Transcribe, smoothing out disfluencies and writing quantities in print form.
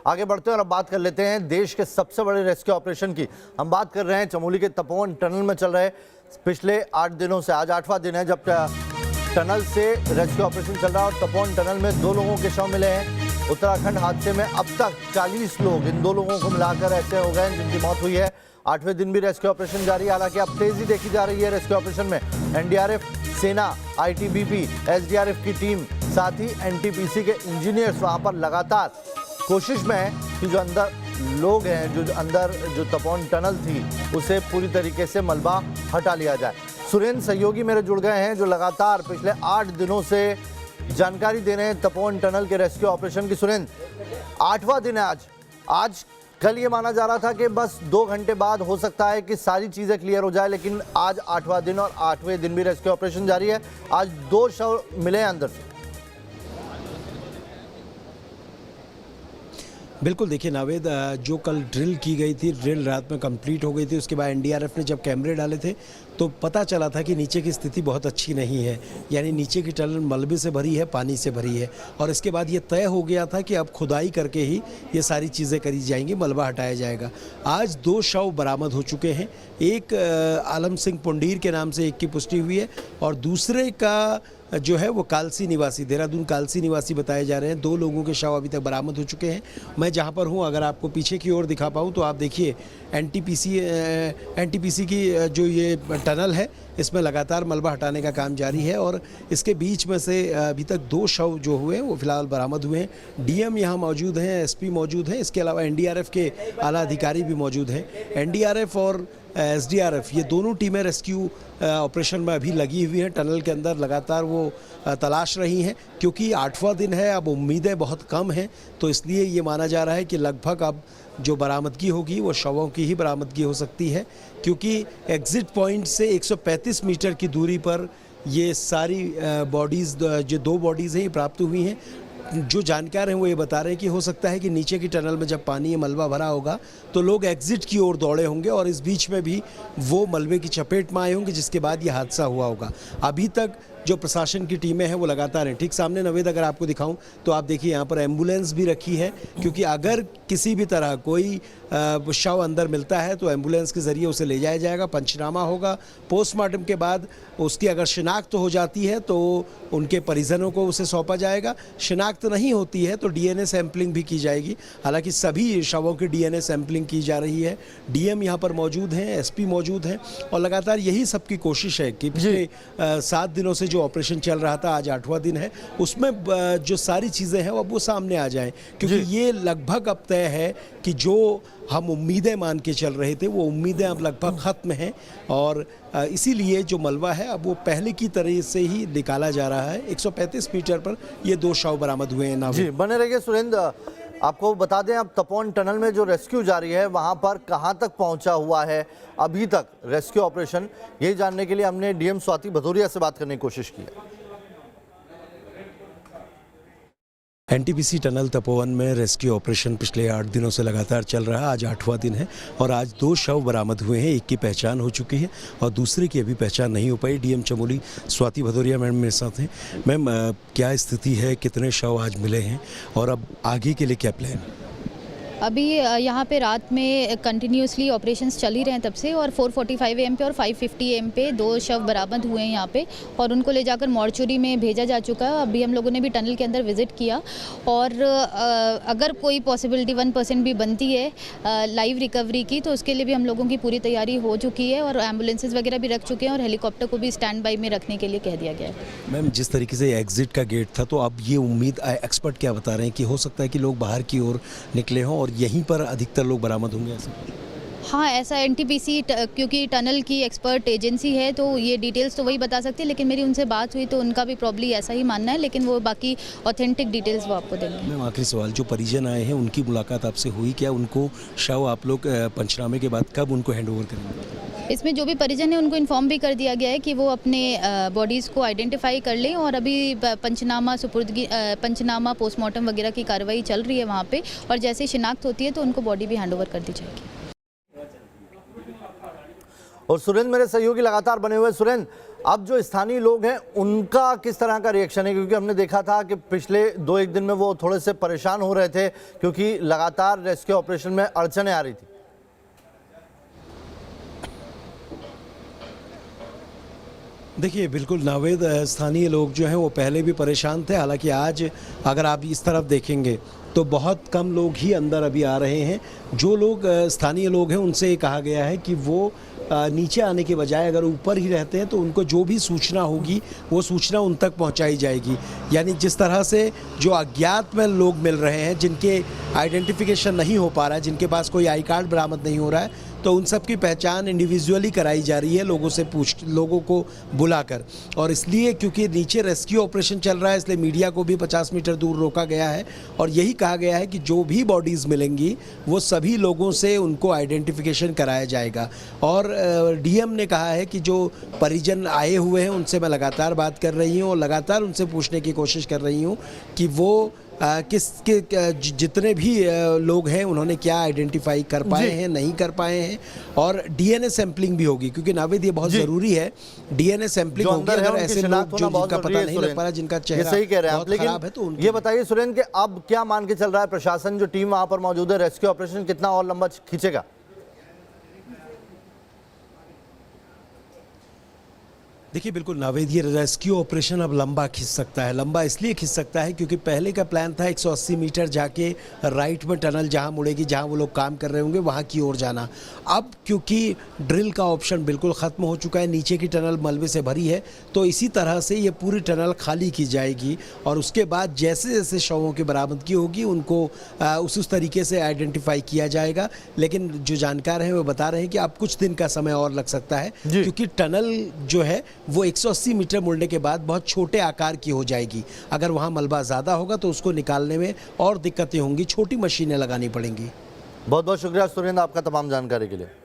आगे बढ़ते हैं और अब बात कर लेते हैं देश के सबसे बड़े रेस्क्यू ऑपरेशन की। हम बात कर रहे हैं चमोली के तपोवन टनल में चल रहे पिछले 8 दिनों से, आज 8वां दिन है जब टनल से रेस्क्यू ऑपरेशन चल रहा है और तपोवन टनल में 2 लोगों के शव मिले हैं। उत्तराखंड हादसे में अब तक 40 लोग, इन 2 लोगों को मिलाकर ऐसे हो गए जिनकी मौत हुई है। 8वें दिन भी रेस्क्यू ऑपरेशन जारी है। हालांकि अब तेजी देखी जा रही है रेस्क्यू ऑपरेशन में। एनडीआरएफ, सेना, आईटीबीपी, एसडीआरएफ की टीम, साथ ही एनटीपीसी के इंजीनियर्स वहां पर लगातार कोशिश में है कि जो अंदर लोग हैं, जो तपोवन टनल थी उसे पूरी तरीके से मलबा हटा लिया जाए। सुरेंद्र सहयोगी मेरे जुड़ गए हैं जो लगातार पिछले 8 दिनों से जानकारी दे रहे हैं तपोवन टनल के रेस्क्यू ऑपरेशन की। सुरेंद्र, 8वां दिन है आज कल ये माना जा रहा था कि बस 2 घंटे बाद हो सकता है कि सारी चीज़ें क्लियर हो जाए, लेकिन आज 8वां दिन और 8वें दिन भी रेस्क्यू ऑपरेशन जारी है। आज 2 शव मिले हैं अंदर से। बिल्कुल, देखिए नावेद, जो कल ड्रिल की गई थी, ड्रिल रात में कंप्लीट हो गई थी। उसके बाद एनडीआरएफ ने जब कैमरे डाले थे तो पता चला था कि नीचे की स्थिति बहुत अच्छी नहीं है, यानी नीचे की टनल मलबे से भरी है, पानी से भरी है। और इसके बाद ये तय हो गया था कि अब खुदाई करके ही ये सारी चीज़ें करी जाएंगी, मलबा हटाया जाएगा। आज 2 शव बरामद हो चुके हैं। एक आलम सिंह पुंडीर के नाम से एक की पुष्टि हुई है और दूसरे का जो है वो कालसी निवासी, देहरादून कालसी निवासी बताए जा रहे हैं। 2 लोगों के शव अभी तक बरामद हो चुके हैं। मैं जहां पर हूं, अगर आपको पीछे की ओर दिखा पाऊं तो आप देखिए एनटीपीसी की जो ये टनल है इसमें लगातार मलबा हटाने का काम जारी है और इसके बीच में से अभी तक 2 शव जो हुए हैं वो फिलहाल बरामद हुए हैं। डीएम यहाँ मौजूद हैं, एसपी मौजूद हैं, इसके अलावा एनडीआरएफ के आला अधिकारी भी मौजूद हैं। एनडीआरएफ और एसडीआरएफ ये दोनों टीमें रेस्क्यू ऑपरेशन में अभी लगी हुई हैं। टनल के अंदर लगातार वो तलाश रही हैं क्योंकि 8वां दिन है, अब उम्मीदें बहुत कम हैं, तो इसलिए ये माना जा रहा है कि लगभग अब जो बरामदगी होगी वो शवों की ही बरामदगी हो सकती है, क्योंकि एग्ज़िट पॉइंट से 135 मीटर की दूरी पर ये सारी बॉडीज़, जो 2 बॉडीज़ हैं, ये प्राप्त हुई हैं। जो जानकार हैं वो ये बता रहे हैं कि हो सकता है कि नीचे की टनल में जब पानी या मलबा भरा होगा तो लोग एग्जिट की ओर दौड़े होंगे और इस बीच में भी वो मलबे की चपेट में आए होंगे, जिसके बाद ये हादसा हुआ होगा। अभी तक जो प्रशासन की टीमें हैं वो लगातार हैं। ठीक सामने नवेद अगर आपको दिखाऊं तो आप देखिए यहाँ पर एम्बुलेंस भी रखी है, क्योंकि अगर किसी भी तरह कोई शव अंदर मिलता है तो एम्बुलेंस के ज़रिए उसे ले जाया जाएगा, पंचनामा होगा, पोस्टमार्टम के बाद उसकी अगर शिनाख्त हो जाती है तो उनके परिजनों को उसे सौंपा जाएगा। शिनाख्त नहीं होती है तो डीएनए सैंपलिंग भी की जाएगी। हालांकि सभी शवों की डीएनए सैंपलिंग की जा रही है। डीएम यहाँ पर मौजूद हैं, एसपी मौजूद हैं और लगातार यही सबकी कोशिश है कि पिछले 7 दिनों से जो ऑपरेशन चल रहा था, आज 8वां दिन है, उसमें जो सारी चीज़ें हैं अब वो सामने आ जाएं, क्योंकि ये लगभग अब तय है कि जो हम उम्मीदें मान के चल रहे थे वो उम्मीदें अब लगभग ख़त्म हैं और इसीलिए जो मलबा है अब वो पहले की तरह से ही निकाला जा रहा है। 135 मीटर पर ये 2 शव बरामद हुए हैं। जी, बने रहिए सुरेंद्र। आपको बता दें, अब तपोवन टनल में जो रेस्क्यू जारी है वहां पर कहां तक पहुंचा हुआ है अभी तक रेस्क्यू ऑपरेशन, यही जानने के लिए हमने डीएम स्वाति भदौरिया से बात करने की कोशिश की है। एनटीपीसी टनल तपोवन में रेस्क्यू ऑपरेशन पिछले 8 दिनों से लगातार चल रहा है। आज 8वां दिन है और आज 2 शव बरामद हुए हैं। एक की पहचान हो चुकी है और दूसरे की अभी पहचान नहीं हो पाई। डीएम चमोली स्वाति भदौरिया मैम मेरे साथ हैं। मैम, क्या स्थिति है, कितने शव आज मिले हैं और अब आगे के लिए क्या प्लान? अभी यहाँ पे रात में कंटिन्यूसली ऑपरेशंस चल ही रहे हैं तब से, और 4:45 AM पे और 5:50 AM पे 2 शव बरामद हुए हैं यहाँ पे और उनको ले जाकर मॉर्चुरी में भेजा जा चुका है। अभी हम लोगों ने भी टनल के अंदर विज़िट किया और अगर कोई पॉसिबिलिटी 1% भी बनती है लाइव रिकवरी की तो उसके लिए भी हम लोगों की पूरी तैयारी हो चुकी है और एम्बुलेंसेज वगैरह भी रख चुके हैं और हेलीकॉप्टर को भी स्टैंड बाई में रखने के लिए कह दिया गया है। मैम, जिस तरीके से एग्जिट का गेट था तो अब ये उम्मीद, एक्सपर्ट क्या बता रहे हैं कि हो सकता है कि लोग बाहर की ओर निकले हों और यहीं पर अधिकतर लोग बरामद होंगे ऐसा? हाँ, ऐसा एनटीपीसी क्योंकि टनल की एक्सपर्ट एजेंसी है तो ये डिटेल्स तो वही बता सकते हैं, लेकिन मेरी उनसे बात हुई तो उनका भी प्रॉब्ली ऐसा ही मानना है, लेकिन वो बाकी ऑथेंटिक डिटेल्स वो आपको देंगे। मैम, आखिरी सवाल, जो परिजन आए हैं उनकी मुलाकात आपसे हुई क्या? उनको शव आप लोग पंचनामे के बाद कब उनको हैंड ओवर करेंगे? इसमें जो भी परिजन है उनको इन्फॉर्म भी कर दिया गया है कि वो अपने बॉडीज़ को आइडेंटिफाई कर लें और अभी पंचनामा पोस्टमार्टम वगैरह की कार्रवाई चल रही है वहाँ पे और जैसे शिनाख्त होती है तो उनको बॉडी भी हैंड ओवर कर दी जाएगी। और सुरेंद्र मेरे सहयोगी लगातार बने हुए। सुरेंद्र, अब जो स्थानीय लोग हैं उनका किस तरह का रिएक्शन है, क्योंकि हमने देखा था कि पिछले 2-1 दिन में वो थोड़े से परेशान हो रहे थे क्योंकि लगातार रेस्क्यू ऑपरेशन में अड़चनें आ रही थी। देखिए बिल्कुल नावेद, स्थानीय लोग जो हैं वो पहले भी परेशान थे। हालांकि आज अगर आप इस तरफ देखेंगे तो बहुत कम लोग ही अंदर अभी आ रहे हैं। जो लोग स्थानीय लोग हैं उनसे ये कहा गया है कि वो नीचे आने के बजाय अगर ऊपर ही रहते हैं तो उनको जो भी सूचना होगी वो सूचना उन तक पहुंचाई जाएगी। यानी जिस तरह से जो अज्ञात में लोग मिल रहे हैं, जिनके आइडेंटिफिकेशन नहीं हो पा रहा है, जिनके पास कोई आई कार्ड बरामद नहीं हो रहा है, तो उन सब की पहचान इंडिविजुअली कराई जा रही है लोगों को बुलाकर। और इसलिए क्योंकि नीचे रेस्क्यू ऑपरेशन चल रहा है इसलिए मीडिया को भी 50 मीटर दूर रोका गया है और यही कहा गया है कि जो भी बॉडीज़ मिलेंगी वो सभी लोगों से उनको आइडेंटिफिकेशन कराया जाएगा। और डीएम ने कहा है कि जो परिजन आए हुए हैं उनसे मैं लगातार बात कर रही हूँ और लगातार उनसे पूछने की कोशिश कर रही हूँ कि वो जितने भी लोग हैं उन्होंने क्या आइडेंटिफाई कर पाए हैं, नहीं कर पाए हैं। और डीएनए सैंपलिंग भी होगी क्योंकि नावेद ये बहुत ज़रूरी है। डीएनए सैंपलिंग होगी अगर ऐसे लोग जो जिनका पता नहीं लग पा रहा, जिनका चेहरा सही कह रहे हैं आप। बहुत खराब है तो ये बताइए सुरेंद्र कि अब क्या मान के चल रहा है प्रशासन, जो टीम वहां पर मौजूद है, रेस्क्यू ऑपरेशन कितना और लंबा खींचेगा? देखिए बिल्कुल नावेद, ये रेस्क्यू ऑपरेशन अब लंबा खिंच सकता है। लंबा इसलिए खिंच सकता है क्योंकि पहले का प्लान था 180 मीटर जाके राइट में टनल जहां मुड़ेगी, जहां वो लोग काम कर रहे होंगे वहां की ओर जाना। अब क्योंकि ड्रिल का ऑप्शन बिल्कुल ख़त्म हो चुका है, नीचे की टनल मलबे से भरी है, तो इसी तरह से ये पूरी टनल खाली की जाएगी और उसके बाद जैसे जैसे शवों की बरामदगी होगी उनको उस तरीके से आइडेंटिफाई किया जाएगा। लेकिन जो जानकार हैं वो बता रहे हैं कि अब कुछ दिन का समय और लग सकता है क्योंकि टनल जो है वो 180 मीटर मुड़ने के बाद बहुत छोटे आकार की हो जाएगी। अगर वहाँ मलबा ज़्यादा होगा तो उसको निकालने में और दिक्कतें होंगी, छोटी मशीनें लगानी पड़ेंगी। बहुत बहुत शुक्रिया सुरेंद्र आपका तमाम जानकारी के लिए।